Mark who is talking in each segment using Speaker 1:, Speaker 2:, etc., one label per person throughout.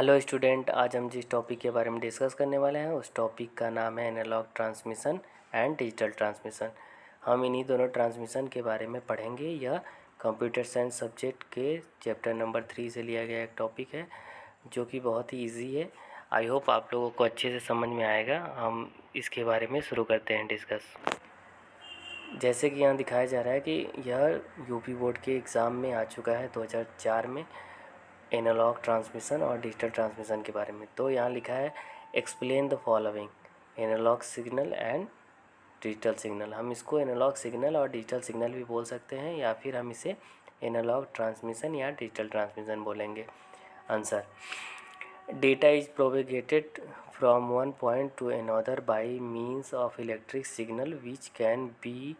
Speaker 1: Hello student, आज हम जिस टॉपिक के बारे में डिस्कस करने वाले हैं उस टॉपिक का नाम है analog transmission and digital transmission. हम इन्हीं दोनों ट्रांसमिशन के बारे में पढ़ेंगे। यह कंप्यूटर साइंस सब्जेक्ट के चैप्टर नंबर 3 से लिया गया एक टॉपिक है जो कि बहुत ही इजी है। आई होप आप लोगों को अच्छे से समझ में आएगा। हम इसके बारे में शुरू करते हैं डिस्कस। जैसे कि यहाँ दिखाया जा रहा है कि यह यूपी बोर्ड के एग्ज़ाम में आ चुका है 2004 में, एनालॉग ट्रांसमिशन और डिजिटल ट्रांसमिशन के बारे में। तो यहाँ लिखा है explain the following analog signal and digital signal. हम इसको एनालॉग सिग्नल और डिजिटल सिग्नल भी बोल सकते हैं या फिर हम इसे एनालॉग ट्रांसमिशन या डिजिटल ट्रांसमिशन बोलेंगे। Answer: data is propagated from one point to another by means of electric signal which can be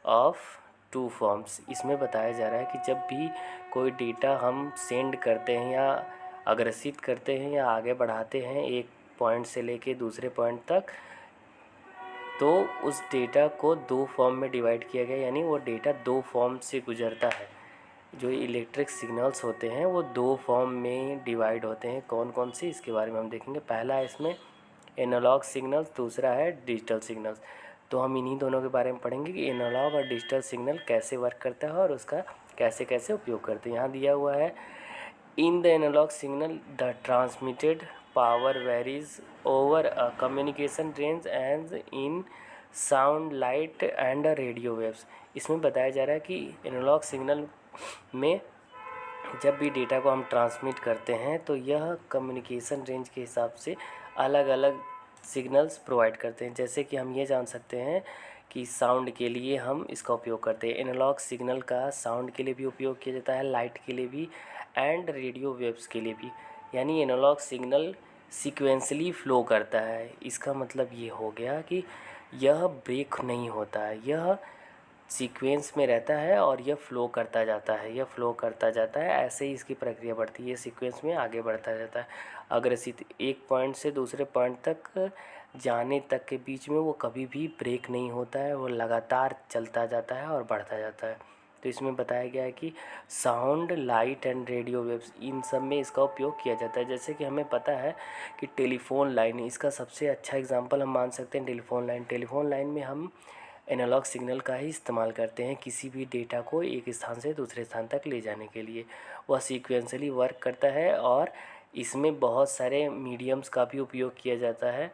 Speaker 1: of two forms. इसमें बताया जा रहा है कि जब भी कोई डेटा हम सेंड करते हैं या अग्रेषित करते हैं या आगे बढ़ाते हैं एक पॉइंट से लेके दूसरे पॉइंट तक, तो उस डेटा को दो फॉर्म में डिवाइड किया गया, यानी वो डेटा दो फॉर्म से गुजरता है। जो इलेक्ट्रिक सिग्नल्स होते हैं वो दो फॉर्म में डिवाइड होते हैं। कौन कौन से, इसके बारे में हम देखेंगे। पहला है इसमें एनालॉग सिग्नल्स, दूसरा है डिजिटल सिग्नल्स। तो हम इन्हीं दोनों के बारे में पढ़ेंगे कि एनालॉग और डिजिटल सिग्नल कैसे वर्क करता है और उसका कैसे कैसे उपयोग करते हैं। यहाँ दिया हुआ है in the analog signal the transmitted power varies over a communication range as in sound, light and radio waves. इसमें बताया जा रहा है कि एनालॉग सिग्नल में जब भी डेटा को हम ट्रांसमिट करते हैं तो यह कम्युनिकेशन रेंज के हिसाब से अलग अलग सिग्नल्स प्रोवाइड करते हैं। जैसे कि हम ये जान सकते हैं कि साउंड के लिए हम इसका उपयोग करते हैं। एनालॉग सिग्नल का साउंड के लिए भी उपयोग किया जाता है, लाइट के लिए भी एंड रेडियो वेव्स के लिए भी। यानी एनालॉग सिग्नल सीक्वेंसली फ़्लो करता है। इसका मतलब ये हो गया कि यह ब्रेक नहीं होता है, यह सीक्वेंस में रहता है और यह फ़्लो करता जाता है, यह फ़्लो करता जाता है। ऐसे ही इसकी प्रक्रिया बढ़ती है, ये सीक्वेंस में आगे बढ़ता जाता है। अग्रेसित एक पॉइंट से दूसरे पॉइंट तक जाने तक के बीच में वो कभी भी ब्रेक नहीं होता है, वो लगातार चलता जाता है और बढ़ता जाता है। तो इसमें बताया गया है कि sound, light and radio waves, इन सब में इसका उपयोग किया जाता है। जैसे कि हमें पता है कि टेलीफोन लाइन, इसका सबसे अच्छा एग्जांपल हम मान सकते हैं टेलीफोन लाइन। टेलीफोन लाइन में हम एनालॉग सिग्नल का ही इस्तेमाल करते हैं किसी भी डेटा को एक स्थान से दूसरे स्थान तक ले जाने के लिए। वह सीक्वेंसली वर्क करता है और इसमें बहुत सारे मीडियम्स का भी उपयोग किया जाता है।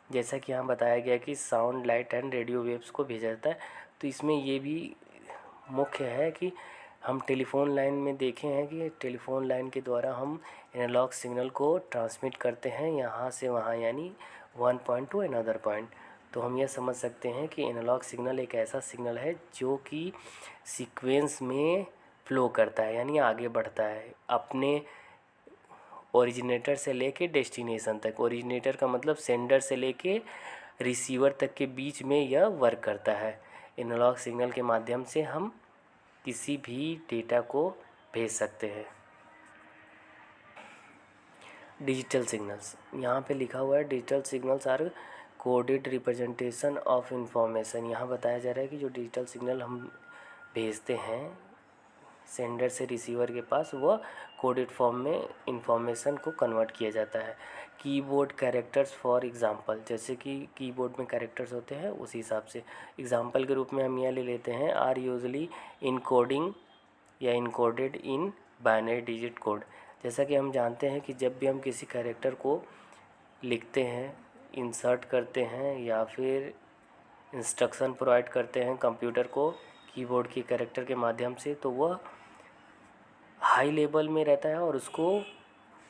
Speaker 1: जैसा कि यहाँ बताया गया कि sound, light and radio waves को भेजा जाता है। तो इसमें ये भी मुख्य है कि हम टेलीफोन लाइन में देखे हैं कि टेलीफोन लाइन के द्वारा हम एनालॉग सिग्नल को ट्रांसमिट करते हैं यहाँ से वहाँ, यानी one point to another point. तो हम यह समझ सकते हैं कि एनालॉग सिग्नल एक ऐसा सिग्नल है जो कि सीक्वेंस में फ़्लो करता है, यानी आगे बढ़ता है अपने ओरिजिनेटर से लेके डेस्टिनेशन तक। ओरिजिनेटर का मतलब सेंडर से लेके रिसीवर तक के बीच में यह वर्क करता है। एनालॉग सिग्नल के माध्यम से हम किसी भी डेटा को भेज सकते हैं। डिजिटल सिग्नल्स, यहाँ पे लिखा हुआ है digital signals are coded representation of information. यहाँ बताया जा रहा है कि जो डिजिटल सिग्नल हम भेजते हैं सेंडर से रिसीवर के पास, वह कोडेड फॉर्म में इंफॉर्मेशन को कन्वर्ट किया जाता है। कीबोर्ड कैरेक्टर्स फॉर एग्जांपल, जैसे कि कीबोर्ड में कैरेक्टर्स होते हैं उसी हिसाब से एग्जांपल के रूप में हम यह ले लेते हैं आर यूजली इनकोडिंग या encoded in binary digit code. जैसा कि हम जानते हैं कि जब भी हम किसी कैरेक्टर को लिखते हैं, इंसर्ट करते हैं या फिर इंस्ट्रक्शन प्रोवाइड करते हैं कंप्यूटर को कीबोर्ड की कैरेक्टर के माध्यम से, तो वह हाई लेवल में रहता है और उसको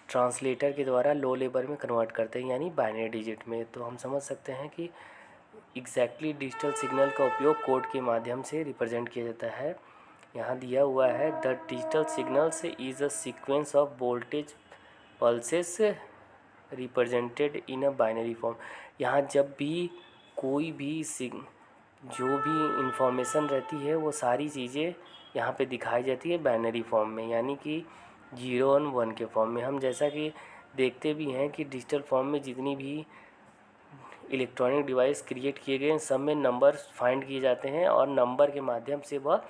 Speaker 1: ट्रांसलेटर के द्वारा लो लेवल में कन्वर्ट करते हैं, यानी बाइनरी डिजिट में। तो हम समझ सकते हैं कि एग्जैक्टली डिजिटल सिग्नल का उपयोग कोड के माध्यम से रिप्रेजेंट किया जाता है। यहाँ दिया हुआ है the digital signals is a sequence of voltage pulses represented in a binary form. यहाँ जब भी कोई भी जो भी इंफॉर्मेशन रहती है वो सारी चीज़ें यहाँ पे दिखाई जाती है बाइनरी फॉर्म में, यानी कि 0 और 1 के फॉर्म में। हम जैसा कि देखते भी हैं कि डिजिटल फॉर्म में जितनी भी इलेक्ट्रॉनिक डिवाइस क्रिएट किए गए हैं सब में नंबर फाइंड किए जाते हैं और नंबर के माध्यम से वह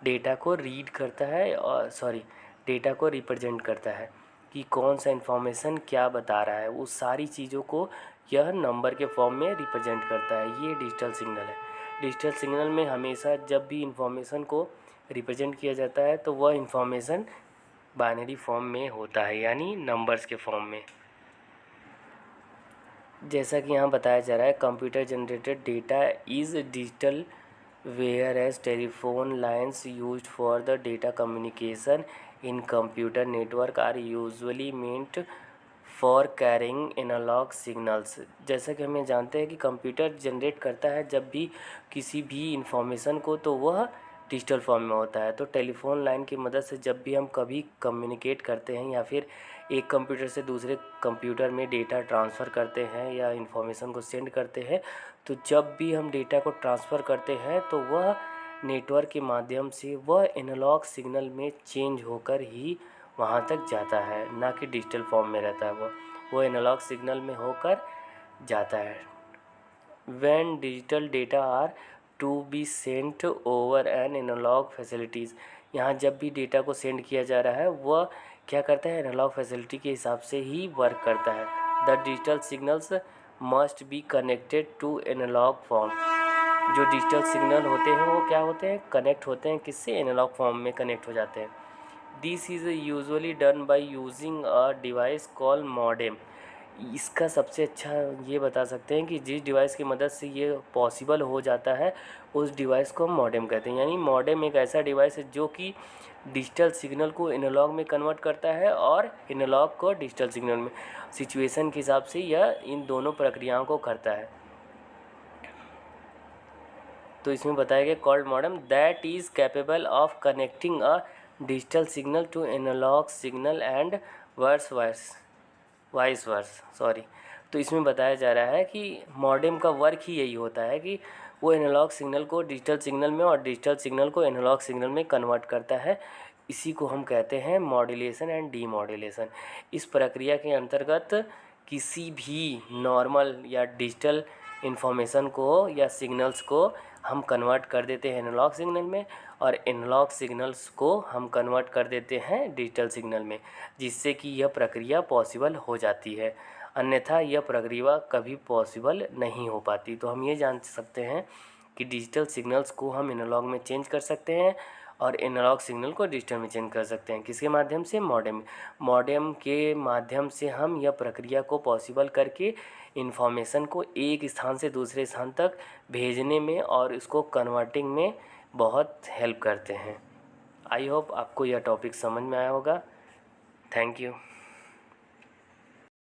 Speaker 1: डेटा को रीड करता है और डेटा को रिप्रेजेंट करता है। कि कौन सा इन्फॉर्मेशन क्या बता रहा है, उस सारी चीज़ों को यह नंबर के फॉर्म में रिप्रेजेंट करता है। ये डिजिटल सिग्नल है। डिजिटल सिग्नल में हमेशा जब भी इंफॉर्मेशन को रिप्रेजेंट किया जाता है तो वह इंफॉर्मेशन बाइनरी फॉर्म में होता है, यानी नंबर्स के फॉर्म में। जैसा कि यहाँ बताया जा रहा है, computer generated data is digital whereas telephone lines used for the data communication in computer network are usually meant for carrying analog signals. जैसा कि हमें जानते हैं कि कंप्यूटर जनरेट करता है जब भी किसी भी इंफॉर्मेशन को, तो वह डिजिटल फॉर्म में होता है। तो टेलीफोन लाइन की मदद से जब भी हम कभी कम्युनिकेट करते हैं या फिर एक कंप्यूटर से दूसरे कंप्यूटर में डेटा ट्रांसफ़र करते हैं या इंफॉर्मेशन को सेंड करते हैं, तो जब भी हम डेटा को ट्रांसफ़र करते हैं तो वह नेटवर्क के माध्यम से वह एनालॉग सिग्नल में चेंज होकर ही वहाँ तक जाता है, ना कि डिजिटल फॉर्म में रहता है। वो एनालॉग सिग्नल में होकर जाता है। When digital data are to be sent over an analog facilities, यहाँ जब भी डेटा को सेंड किया जा रहा है वह क्या करता है, एनालॉग फैसिलिटी के हिसाब से ही वर्क करता है। The digital signals must be connected to analog form. जो डिजिटल सिग्नल होते हैं वो क्या होते हैं, कनेक्ट होते हैं किससे, एनालॉग फॉर्म में कनेक्ट हो जाते हैं। This is usually done by using a device call modem. इसका सबसे अच्छा ये बता सकते हैं कि जिस डिवाइस की मदद से ये पॉसिबल हो जाता है उस डिवाइस को हम मॉडेम कहते हैं। यानी मॉडेम एक ऐसा डिवाइस है जो कि डिजिटल सिग्नल को एनालॉग में कन्वर्ट करता है और एनालॉग को डिजिटल सिग्नल में, सिचुएशन के हिसाब से यह इन दोनों प्रक्रियाओं को करता है। तो इसमें बताया गया called modem that is capable of connecting a digital signal to analog signal and vice versa sorry. तो इसमें बताया जा रहा है कि मॉडेम का वर्क ही यही होता है कि वो एनालॉग सिग्नल को डिजिटल सिग्नल में और डिजिटल सिग्नल को एनालॉग सिग्नल में कन्वर्ट करता है। इसी को हम कहते हैं मॉड्यूलेशन एंड डीमॉड्यूलेशन। इस प्रक्रिया के अंतर्गत किसी भी नॉर्मल या डिजिटल इन्फॉर्मेशन को या सिग्नल्स को हम कन्वर्ट कर देते हैं एनालॉग सिग्नल में और एनालॉग सिग्नल्स को हम कन्वर्ट कर देते हैं डिजिटल सिग्नल में, जिससे कि यह प्रक्रिया पॉसिबल हो जाती है। अन्यथा यह प्रक्रिया कभी पॉसिबल नहीं हो पाती। तो हम ये जान सकते हैं कि डिजिटल सिग्नल्स को हम एनालॉग में चेंज कर सकते हैं और एनालॉग सिग्नल को डिजिटल में चेंज कर सकते हैं। किसके माध्यम से, मॉडेम के माध्यम से हम यह प्रक्रिया को पॉसिबल करके इन्फॉर्मेशन को एक स्थान से दूसरे स्थान तक भेजने में और इसको कन्वर्टिंग में बहुत हेल्प करते हैं। आई होप आपको यह टॉपिक समझ में आया होगा। Thank you.